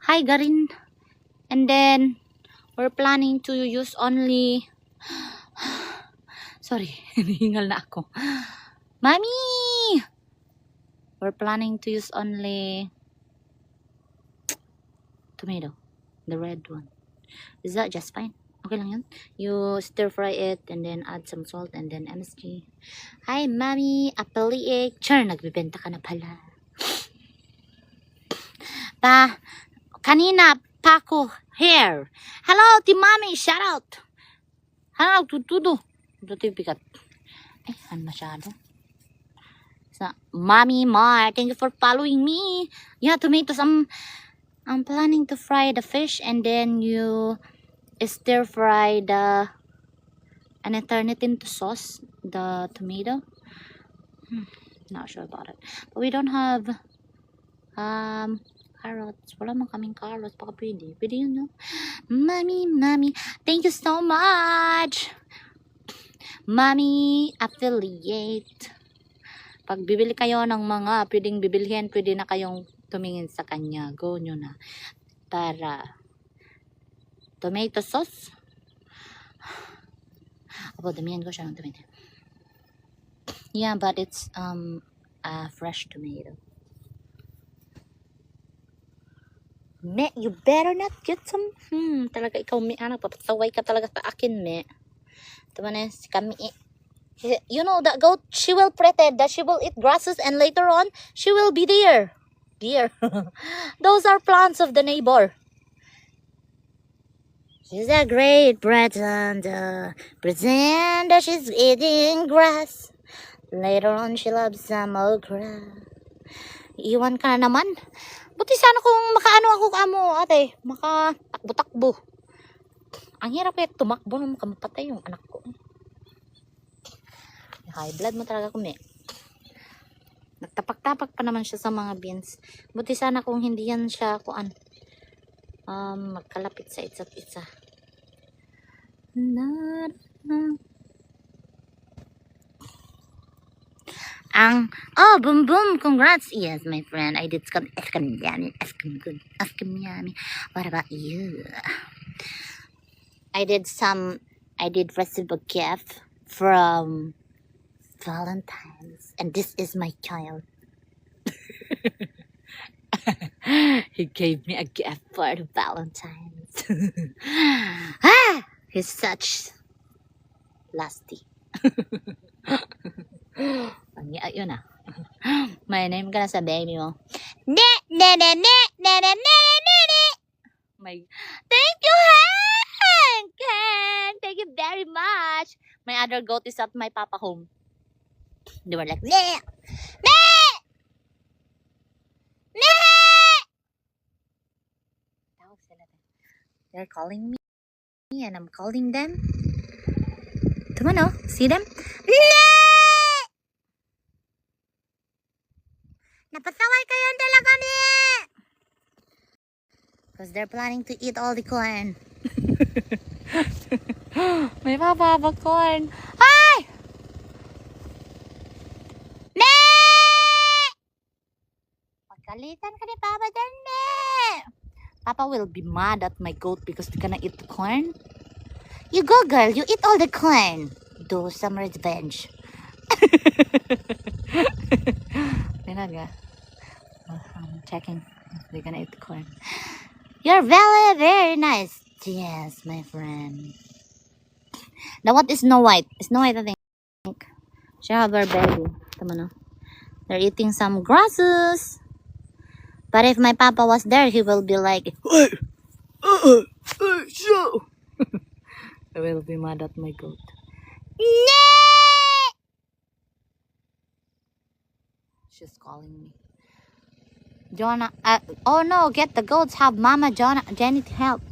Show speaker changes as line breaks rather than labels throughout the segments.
Hi, Garin. And then, we're planning to use only... Sorry, hinihingal na ako. Mommy! We're planning to use only tomato, the red one. Is that just fine? Okay lang yun? You stir fry it and then add some salt and then MSG. Hi, Mommy! Apple-egg. Char, nagbibenta ka na pala. Kanina pa ko here. Hello, ti Mommy! Shout out! Hello, tutudo. Ito yung bigat. Ano masyado? So, Mommy Mar, thank you for following me. Yeah, tomatoes. I'm planning to fry the fish and then you stir fry and then turn it into sauce, the tomato. Not sure about it. But we don't have carrots. Wala man kaming carrots. Baka pwede. Pwede yun, no? Mommy, thank you so much. Mommy affiliate. Pag bibili kayo ng mga pwedeng bibilhin, pwede na kayong tumingin sa kanya. Go nyo na. Para tomato sauce. Abo, damihan ko siya ng tomato. Yeah, but it's a fresh tomato. Me, you better not get some. Talaga ikaw, me, anak, papataway ka talaga sa akin, me. Ito man si kami. You know, that goat, she will pretend that she will eat grasses and later on, she will be deer. Deer. Those are plants of the neighbor. She's a great pretend that she's eating grass. Later on, she loves some okra. Iwan ka na naman. Buti sana kung makaano ako kamo, ate. Makatakbo-takbo. Ang hirap kaya tumakbo nung makamapatay yung anak ko. High blood mo talaga kumi. Nagtapak-tapak pa naman siya sa mga beans. Buti sana kung hindi yan siya kuan. Magkalapit sa isa't isa. Oh, boom boom, congrats. Yes, my friend. I did escamyami. What about you? I did recipe gift from Valentine's, and this is my child. He gave me a gift for the Valentine's. He's such lusty. Yun na. My name ka na sa baby mo. Thank you, Hank! Thank you very much. My other goat is at my papa home. They were like, Meh! Meh! Meh! They're calling me and I'm calling them. Come on, oh. See them? Meh! Napasaway kayo dala kami! Because they're planning to eat all the corn. May papa corn. Hi! Pagkalitan ka ni Papa dyan, Papa will be mad at my goat because they're gonna eat the corn. You go, girl. You eat all the corn. Do some revenge. I'm checking if they're gonna eat the corn. You're very, very nice. Yes, my friend. Now, what is Snow White? Snow White, I think. She have her baby. Come on, they're eating some grasses. But if my papa was there, he will be like, hey, show. I will be mad at my goat. Nee! She's calling me. Jonah, oh no, get the goats. Have Mama Jenny to help.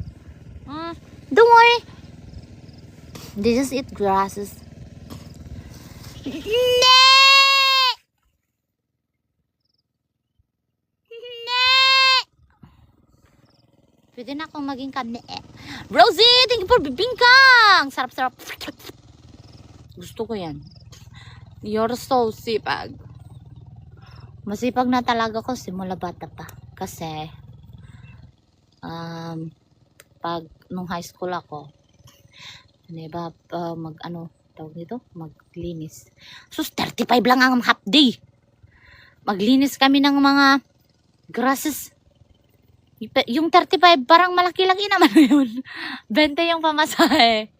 Don't worry. They just eat grasses. Nee! Pwede na akong maging kami. Rosie, thank you for bibingkang. Sarap-sarap. Gusto ko yan. You're so sipag. Masipag na talaga ko simula bata pa. Kasi pag nung high school ako, diba, tawag nito, maglinis. So, 35 lang ang half day. Maglinis kami ng mga grasses. Yung 35, parang malaki-laki naman yun. 20 yung pamasahe.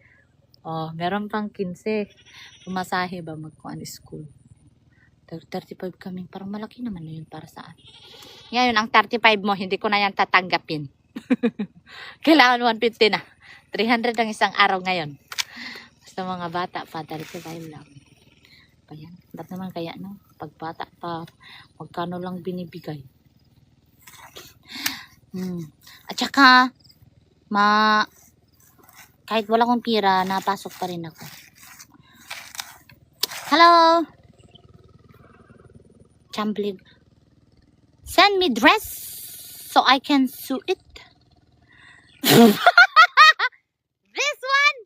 Oh, meron pang 15. Pamasahe ba magkuhan school. 35 kami, parang malaki naman na yun para saan. Ngayon, ang 35 mo, hindi ko na yan tatanggapin. Kailangan 150 na. 300 ang isang araw ngayon. Basta mga bata pa, 35 lang. Pa yan. Ba't naman kaya, no? Pag bata pa, magkano lang binibigay. At saka, kahit wala akong pira, napasok pa rin ako. Hello? Chamblig. Send me dress so I can sew it. This one?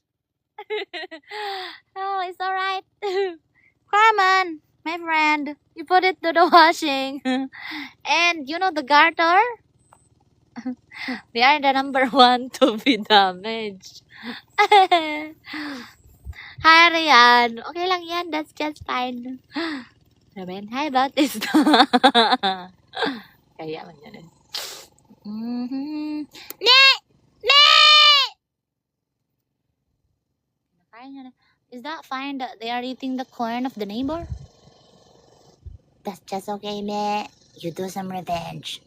Oh, it's alright. Come on, my friend. You put it to the washing. And you know the garter? They are the number 1 to be damaged. Hi, Rian. Okay lang yan. That's just fine. Ramen, how about this? Kaya man yan eh. Ne! Is that fine that they are eating the corn of the neighbor? That's just okay, meh. You do some revenge.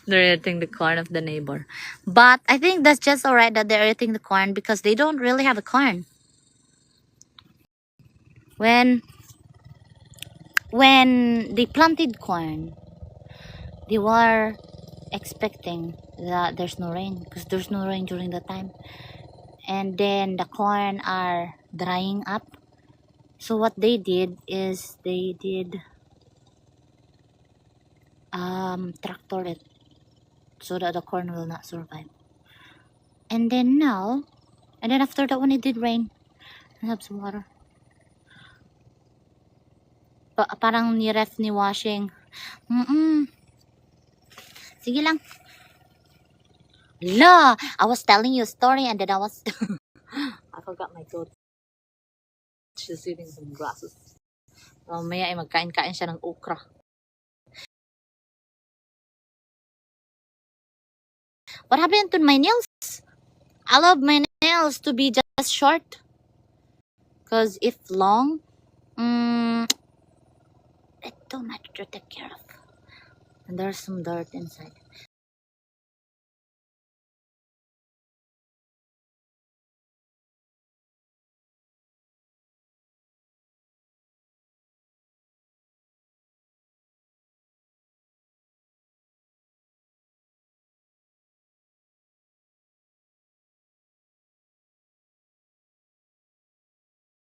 They're eating the corn of the neighbor. But I think that's just alright that they're eating the corn because they don't really have a corn. When they planted corn, they were expecting that there's no rain because there's no rain during that time. And then the corn are drying up. So what they did is they did tractor it so that the corn will not survive. And then after that when it did rain, I have some water. Parang ni-ref ni washing. Sige lang. La, I was telling you a story and then I forgot my goat. She's eating some grasses. Mamaya ay magkain-kain siya ng okra. What happened to my nails? I love my nails to be just short. Because if long, it's too much to take care of. And there's some dirt inside.